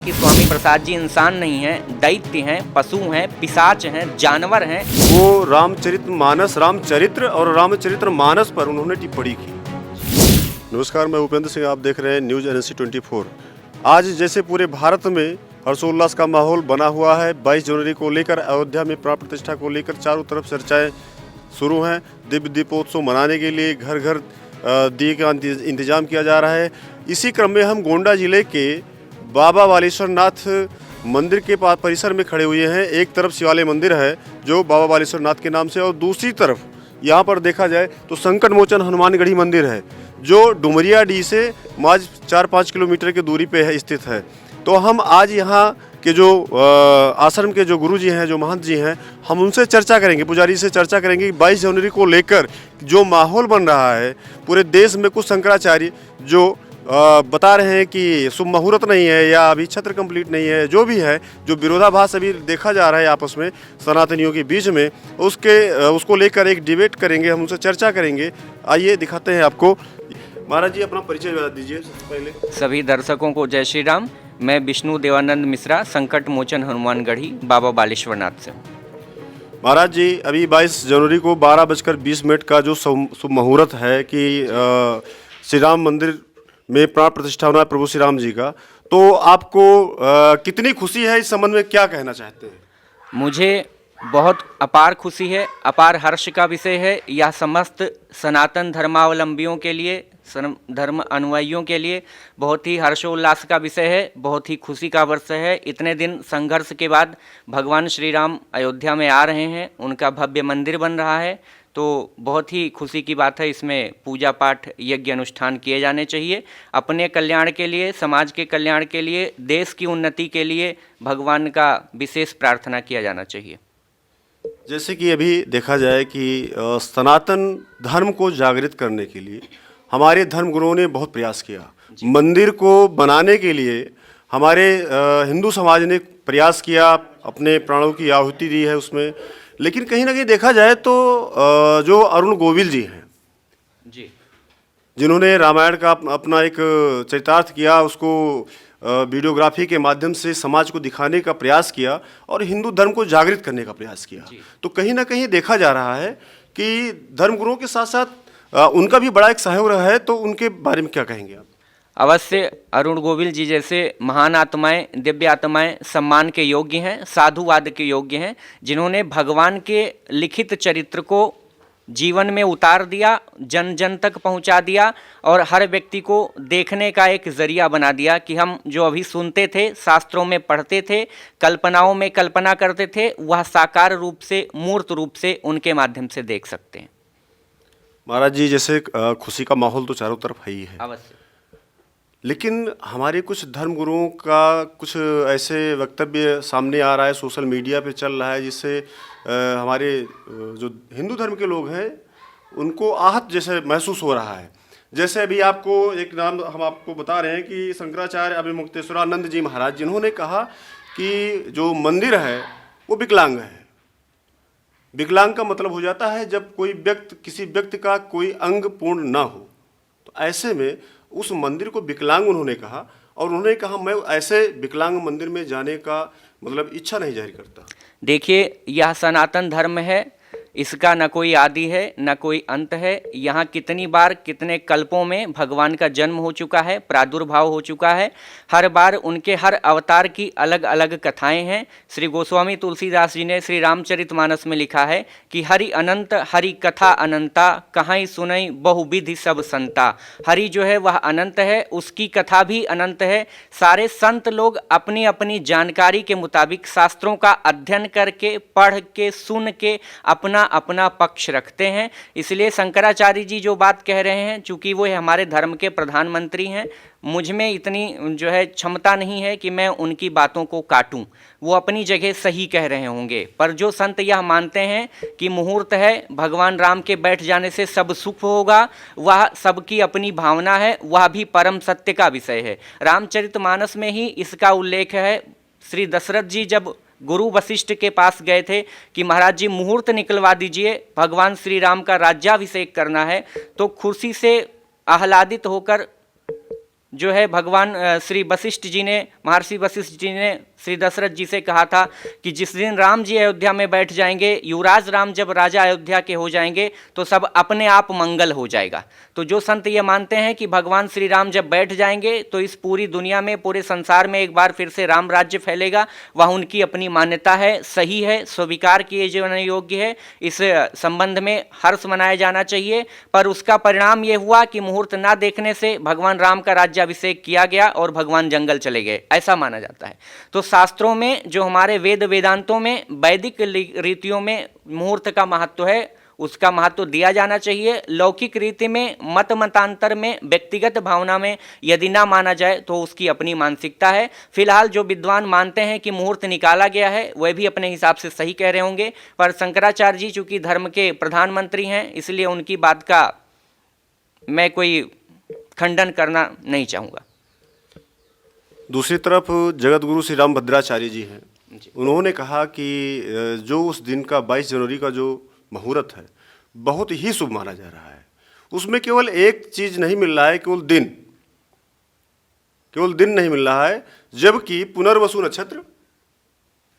कि स्वामी प्रसाद जी इंसान नहीं हैं, दैत्य हैं, पशु हैं, पिशाच हैं, जानवर हैं। वो रामचरित्र और रामचरित्र मानस पर उन्होंने टिप्पणी की। नमस्कार, मैं उपेंद्र सिंह, आप देख रहे हैं न्यूज NSC 24। आज जैसे पूरे भारत में हर्षोल्लास का माहौल बना हुआ है, 22 जनवरी को लेकर अयोध्या में प्राण प्रतिष्ठा को लेकर चारों तरफ चर्चाएं शुरू हैं। दिव्य दीपोत्सव मनाने के लिए घर घर दिए का इंतजाम किया जा रहा है। इसी क्रम में हम गोंडा जिले के बाबा बालेश्वर नाथ मंदिर के परिसर में खड़े हुए हैं। एक तरफ शिवालय मंदिर है जो बाबा बालेश्वर नाथ के नाम से, और दूसरी तरफ यहाँ पर देखा जाए तो संकट मोचन हनुमानगढ़ी मंदिर है जो डुमरियाडीह से माज 4-5 किलोमीटर की दूरी पे है स्थित है। तो हम आज यहाँ के जो आश्रम के जो गुरु जी हैं, जो महंत जी हैं, हम उनसे चर्चा करेंगे, पुजारी से चर्चा करेंगे कि 22 जनवरी को लेकर जो माहौल बन रहा है पूरे देश में। कुछ शंकराचार्य जो बता रहे हैं कि शुभ मुहूर्त नहीं है या अभी छत्र कंप्लीट नहीं है, जो भी है, जो विरोधाभास अभी देखा जा रहा है आपस में सनातनियों के बीच में, उसको लेकर एक डिबेट करेंगे, हम उनसे चर्चा करेंगे। आइए दिखाते हैं आपको। महाराज जी, अपना परिचय बता दीजिए सबसे पहले। सभी दर्शकों को जय श्री राम। मैं विष्णु देवानंद मिश्रा, संकट मोचन हनुमानगढ़ी, बाबा बालेश्वर नाथ से। महाराज जी, अभी 22 जनवरी को 12:20 का जो शुभ मुहूर्त है कि श्री राम मंदिर में प्राण प्रतिष्ठा होना है प्रभु श्री राम जी का, तो आपको कितनी खुशी है, इस संबंध में क्या कहना चाहते हैं? मुझे बहुत अपार खुशी है, अपार हर्ष का विषय है। यह समस्त सनातन धर्मावलंबियों के लिए, धर्म अनुयायियों के लिए बहुत ही हर्षोल्लास का विषय है, बहुत ही खुशी का वर्ष है। इतने दिन संघर्ष के बाद भगवान श्री राम अयोध्या में आ रहे हैं, उनका भव्य मंदिर बन रहा है, तो बहुत ही खुशी की बात है। इसमें पूजा पाठ यज्ञ अनुष्ठान किए जाने चाहिए। अपने कल्याण के लिए, समाज के कल्याण के लिए, देश की उन्नति के लिए भगवान का विशेष प्रार्थना किया जाना चाहिए। जैसे कि अभी देखा जाए कि सनातन धर्म को जागृत करने के लिए हमारे धर्मगुरुओं ने बहुत प्रयास किया। मंदिर को बनाने के लिए हमारे हिंदू समाज ने प्रयास किया, अपने प्राणों की आहुति दी है उसमें। लेकिन कहीं ना कहीं देखा जाए तो जो अरुण गोविल जी हैं जी, जिन्होंने रामायण का अपना एक चरितार्थ किया, उसको वीडियोग्राफी के माध्यम से समाज को दिखाने का प्रयास किया और हिंदू धर्म को जागृत करने का प्रयास किया, तो कहीं ना कहीं देखा जा रहा है कि धर्मगुरुओं के साथ साथ उनका भी बड़ा एक सहयोग रहा है। तो उनके बारे में क्या कहेंगे आप? अवश्य अरुण गोविल जी जैसे महान आत्माएं, दिव्य आत्माएं सम्मान के योग्य हैं, साधुवाद के योग्य हैं, जिन्होंने भगवान के लिखित चरित्र को जीवन में उतार दिया, जन जन तक पहुंचा दिया और हर व्यक्ति को देखने का एक जरिया बना दिया कि हम जो अभी सुनते थे, शास्त्रों में पढ़ते थे, कल्पनाओं में कल्पना करते थे, वह साकार रूप से, मूर्त रूप से उनके माध्यम से देख सकते हैं। महाराज जी, जैसे खुशी का माहौल तो चारों तरफ है ही है, अवश्य, लेकिन हमारे कुछ धर्मगुरुओं का कुछ ऐसे वक्तव्य सामने आ रहा है, सोशल मीडिया पे चल रहा है, जिससे हमारे जो हिंदू धर्म के लोग हैं उनको आहत जैसे महसूस हो रहा है। जैसे अभी आपको एक नाम हम आपको बता रहे हैं कि शंकराचार्य अभिमुक्तेश्वरानंद जी महाराज, जिन्होंने कहा कि जो मंदिर है वो विकलांग है। विकलांग का मतलब हो जाता है जब कोई किसी व्यक्ति का कोई अंग पूर्ण ना हो। तो ऐसे में उस मंदिर को विकलांग उन्होंने कहा, और उन्होंने कहा मैं ऐसे विकलांग मंदिर में जाने का मतलब इच्छा नहीं जाहिर करता। देखिए, यह सनातन धर्म है, इसका न कोई आदि है न कोई अंत है। यहाँ कितनी बार, कितने कल्पों में भगवान का जन्म हो चुका है, प्रादुर्भाव हो चुका है। हर बार उनके हर अवतार की अलग अलग कथाएं हैं। श्री गोस्वामी तुलसीदास जी ने श्री रामचरितमानस में लिखा है कि हरि अनंत हरि कथा अनंता, कहीं सुनई बहुविधि सब संता। हरि जो है वह अनंत है, उसकी कथा भी अनंत है। सारे संत लोग अपनी अपनी जानकारी के मुताबिक शास्त्रों का अध्ययन करके, पढ़ के, सुन के अपना पक्ष रखते हैं। इसलिए शंकराचार्य जी जो बात कह रहे हैं, चूंकि वो हमारे धर्म के प्रधानमंत्री हैं, मुझ में इतनी जो है क्षमता नहीं है कि मैं उनकी बातों को काटूं। वो अपनी जगह सही कह रहे होंगे, पर जो संत यह मानते हैं कि मुहूर्त है, भगवान राम के बैठ जाने से सब सुख होगा, वह सबकी अपनी भावना है, वह भी परम सत्य का विषय है। रामचरितमानस में ही इसका उल्लेख है। श्री दशरथ जी जब गुरु वशिष्ठ के पास गए थे कि महाराज जी मुहूर्त निकलवा दीजिए, भगवान श्री राम का राज्याभिषेक करना है, तो खुशी से आह्लादित होकर जो है भगवान श्री वशिष्ठ जी ने, महर्षि वशिष्ठ जी ने श्री दशरथ जी से कहा था कि जिस दिन राम जी अयोध्या में बैठ जाएंगे, युवराज राम जब राजा अयोध्या के हो जाएंगे तो सब अपने आप मंगल हो जाएगा। तो जो संत ये मानते हैं कि भगवान श्री राम जब बैठ जाएंगे तो इस पूरी दुनिया में, पूरे संसार में एक बार फिर से राम राज्य फैलेगा, वह उनकी अपनी मान्यता है, सही है, स्वीकार किए जाने योग्य है। इस संबंध में हर्ष मनाया जाना चाहिए। पर उसका परिणाम ये हुआ कि मुहूर्त ना देखने से भगवान राम का राज्याभिषेक किया गया और भगवान जंगल चले गए, ऐसा माना जाता है। तो शास्त्रों में, जो हमारे वेद वेदांतों में, वैदिक रीतियों में मुहूर्त का महत्व है, उसका महत्व दिया जाना चाहिए। लौकिक रीति में, मत मतांतर में, व्यक्तिगत भावना में यदि ना माना जाए तो उसकी अपनी मानसिकता है। फिलहाल जो विद्वान मानते हैं कि मुहूर्त निकाला गया है वह भी अपने हिसाब से सही कह रहे होंगे, पर शंकराचार्य जी चूंकि धर्म के प्रधानमंत्री हैं इसलिए उनकी बात का मैं कोई खंडन करना नहीं चाहूँगा। दूसरी तरफ जगत गुरु श्री रामभद्राचार्य जी हैं, उन्होंने कहा कि जो उस दिन का 22 जनवरी का जो मुहूर्त है बहुत ही शुभ माना जा रहा है। उसमें केवल एक चीज नहीं मिल रहा है, केवल दिन नहीं मिल रहा है, जबकि पुनर्वसु नक्षत्र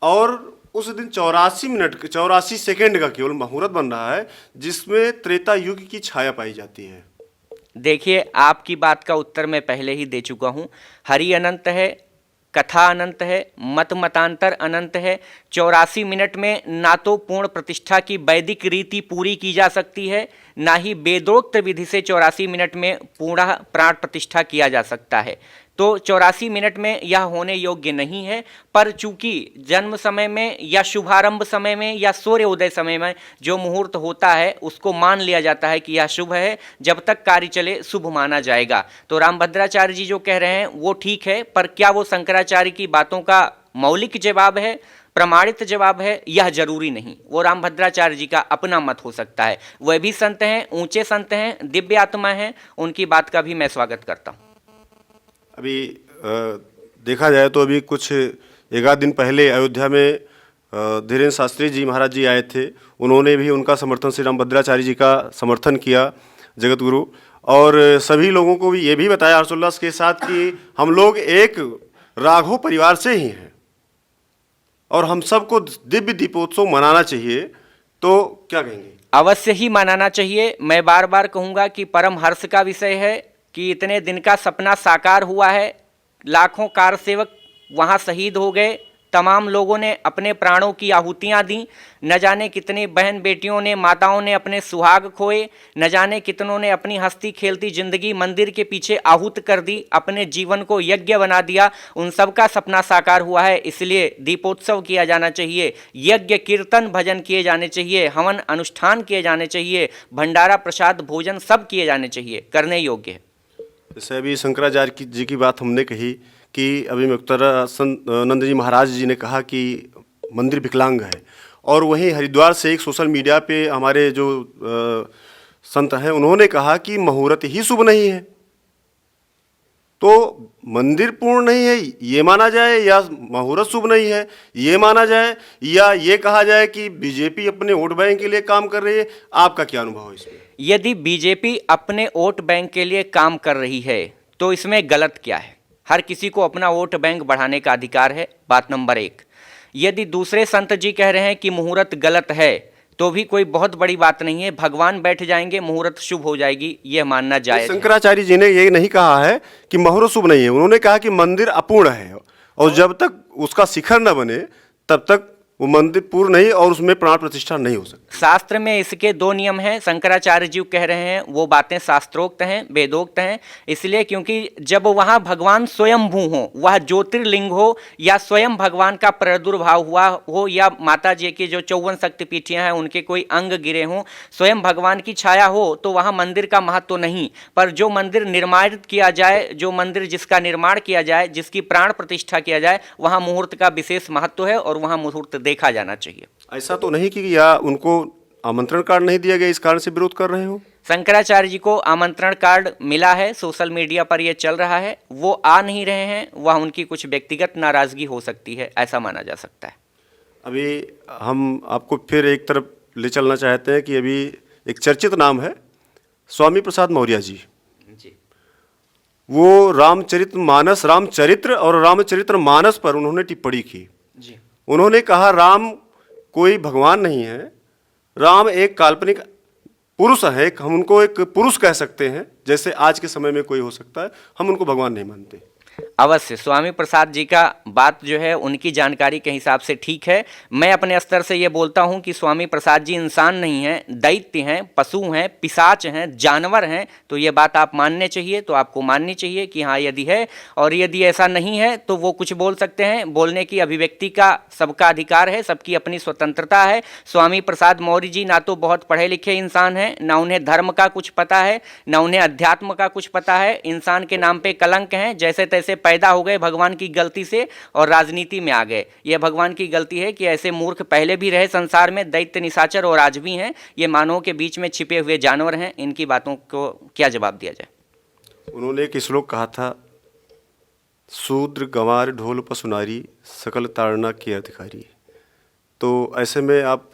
और उस दिन 84 सेकेंड का केवल मुहूर्त बन रहा है, जिसमें त्रेता युग की छाया पाई जाती है। देखिए, आपकी बात का उत्तर मैं पहले ही दे चुका हूँ। हरि अनंत है, कथा अनंत है, मत मतांतर अनंत है। 84 मिनट में ना तो पूर्ण प्रतिष्ठा की वैदिक रीति पूरी की जा सकती है, ना ही वेदोक्त विधि से 84 मिनट में पूर्ण प्राण प्रतिष्ठा किया जा सकता है। तो 84 मिनट में यह होने योग्य नहीं है। पर चूंकि जन्म समय में या शुभारंभ समय में या सूर्योदय समय में जो मुहूर्त होता है उसको मान लिया जाता है कि यह शुभ है, जब तक कार्य चले शुभ माना जाएगा। तो रामभद्राचार्य जी जो कह रहे हैं वो ठीक है, पर क्या वो शंकराचार्य की बातों का मौलिक जवाब है, प्रमाणित जवाब है? यह जरूरी नहीं। वो रामभद्राचार्य जी का अपना मत हो सकता है। वह भी संत हैं, ऊंचे संत हैं, दिव्य आत्मा हैं, उनकी बात का भी मैं स्वागत करता हूँ। अभी देखा जाए तो अभी कुछ एक आध दिन पहले अयोध्या में धीरेन्द्र शास्त्री जी महाराज जी आए थे, उन्होंने भी उनका समर्थन, श्री रामभद्राचार्य जी का समर्थन किया जगत गुरु, और सभी लोगों को भी ये भी बताया हर्षोल्लास के साथ कि हम लोग एक राघव परिवार से ही हैं और हम सबको दिव्य दीपोत्सव मनाना चाहिए। तो क्या कहेंगे? अवश्य ही मनाना चाहिए। मैं बार बार कहूँगा कि परम हर्ष का विषय है कि इतने दिन का सपना साकार हुआ है। लाखों कार सेवक वहाँ शहीद हो गए, तमाम लोगों ने अपने प्राणों की आहुतियाँ दी। न जाने कितनी बहन बेटियों ने, माताओं ने अपने सुहाग खोए, न जाने कितनों ने अपनी हंसती खेलती जिंदगी मंदिर के पीछे आहूत कर दी, अपने जीवन को यज्ञ बना दिया। उन सब का सपना साकार हुआ है, इसलिए दीपोत्सव किया जाना चाहिए, यज्ञ कीर्तन भजन किए जाने चाहिए, हवन अनुष्ठान किए जाने चाहिए, भंडारा प्रसाद भोजन सब किए जाने चाहिए, करने योग्य है। जैसे अभी शंकराचार्य जी की बात हमने कही कि अभी मुक्तानंद जी महाराज जी ने कहा कि मंदिर विकलांग है, और वहीं हरिद्वार से एक सोशल मीडिया पे हमारे जो संत हैं उन्होंने कहा कि मुहूर्त ही शुभ नहीं है। तो मंदिर पूर्ण नहीं है ये माना जाए, या मुहूर्त शुभ नहीं है ये माना जाए, या ये कहा जाए कि बीजेपी अपने वोट बैंक के लिए काम कर रही है? आपका क्या अनुभव है इसमें? यदि बीजेपी अपने वोट बैंक के लिए काम कर रही है तो इसमें गलत क्या है? हर किसी को अपना वोट बैंक बढ़ाने का अधिकार है, बात नंबर 1। यदि दूसरे संत जी कह रहे हैं कि मुहूर्त गलत है तो भी कोई बहुत बड़ी बात नहीं है, भगवान बैठ जाएंगे मुहूर्त शुभ हो जाएगी, यह मानना जायज है। शंकराचार्य जी ने ये नहीं कहा है कि मुहूर्त शुभ नहीं है, उन्होंने कहा कि मंदिर अपूर्ण है और जब तक उसका शिखर न बने तब तक वो मंदिर पूर्ण नहीं और उसमें प्राण प्रतिष्ठा नहीं हो सकती। शास्त्र में इसके 2 नियम हैं। शंकराचार्य जी कह रहे हैं वो बातें शास्त्रोक्त हैं, वेदोक्त हैं, इसलिए क्योंकि जब वहाँ भगवान स्वयंभू हो, वह ज्योतिर्लिंग हो, या स्वयं भगवान का प्रादुर्भाव हुआ हो, या माता जी की जो 54 शक्तिपीठियाँ हैं उनके कोई अंग गिरे हों, स्वयं भगवान की छाया हो, तो वहाँ मंदिर का महत्व नहीं। पर जो मंदिर निर्माणित किया जाए, जो मंदिर जिसका निर्माण किया जाए, जिसकी प्राण प्रतिष्ठा किया जाए, वहाँ मुहूर्त का विशेष महत्व है और वहाँ मुहूर्त देखा जाना चाहिए। ऐसा तो नहीं कि या उनको आमंत्रण कार्ड नहीं दिया गया इस कारण से विरोध कर रहे हो? शंकराचार्य जी को आमंत्रण कार्ड मिला है, सोशल मीडिया पर यह चल रहा है, वो आ नहीं रहे हैं, वह उनकी कुछ व्यक्तिगत नाराजगी हो सकती है, ऐसा माना जा सकता है। अभी हम आपको फिर एक तरफ ले चलना चाहते हैं कि अभी एक चर्चित नाम है स्वामी प्रसाद मौर्य जी। वो रामचरित्र और रामचरितमानस पर उन्होंने टिप्पणी की। जी। उन्होंने कहा राम कोई भगवान नहीं है, राम एक काल्पनिक पुरुष है, हम उनको एक पुरुष कह सकते हैं, जैसे आज के समय में कोई हो सकता है, हम उनको भगवान नहीं मानते। अवश्य स्वामी प्रसाद जी का बात जो है उनकी जानकारी के हिसाब से ठीक है। मैं अपने स्तर से ये बोलता हूँ कि स्वामी प्रसाद जी इंसान नहीं हैं, दैत्य हैं, पशु हैं, पिशाच हैं, जानवर हैं। तो ये बात आप मानने चाहिए, तो आपको माननी चाहिए कि हाँ यदि है, और यदि ऐसा नहीं है तो वो कुछ बोल सकते हैं। बोलने की अभिव्यक्ति का सबका अधिकार है, सबकी अपनी स्वतंत्रता है। स्वामी प्रसाद मौर्य जी ना तो बहुत पढ़े लिखे इंसान हैं, ना उन्हें धर्म का कुछ पता है, ना उन्हें अध्यात्म का कुछ पता है। इंसान के नाम पे कलंक हैं, जैसे तैसे पैदा हो गए भगवान की गलती से और राजनीति में आ गए। यह भगवान की गलती है कि ऐसे मूर्ख पहले भी रहे संसार में, दैत्य निशाचर, और आज भी हैं। ये मानवों के बीच में छिपे हुए जानवर हैं। इनकी बातों को क्या जवाब दिया जाए? उन्होंने एक श्लोक कहा था, शूद्र गंवार ढोल पसुनारी सकल ताड़ना के अधिकारी। तो ऐसे में आप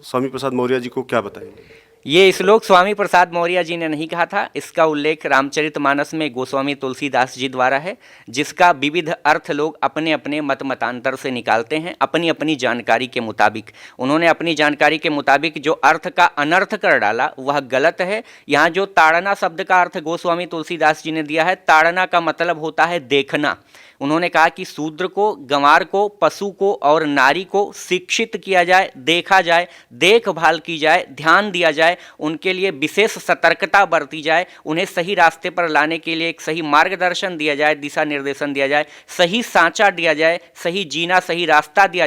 स्वामी प्रसाद मौर्य जी को क्या बताएंगे? ये श्लोक स्वामी प्रसाद मौर्य जी ने नहीं कहा था। इसका उल्लेख रामचरितमानस में गोस्वामी तुलसीदास जी द्वारा है, जिसका विविध अर्थ लोग अपने अपने मत मतांतर से निकालते हैं, अपनी अपनी जानकारी के मुताबिक। उन्होंने अपनी जानकारी के मुताबिक जो अर्थ का अनर्थ कर डाला वह गलत है। यहाँ जो ताड़ना शब्द का अर्थ गोस्वामी तुलसीदास जी ने दिया है, ताड़ना का मतलब होता है देखना। उन्होंने कहा कि शूद्र को, गंवार को, पशु को और नारी को शिक्षित किया जाए, देखा जाए, देखभाल की जाए, ध्यान दिया जाए, उनके लिए विशेष सतर्कता बरती जाए, उन्हें सही रास्ते पर लाने के लिए एक सही मार्गदर्शन दिया जाए, दिशा निर्देशन दिया जाए, सही सांचा दिया जाए, सही जीना, सही रास्ता दिया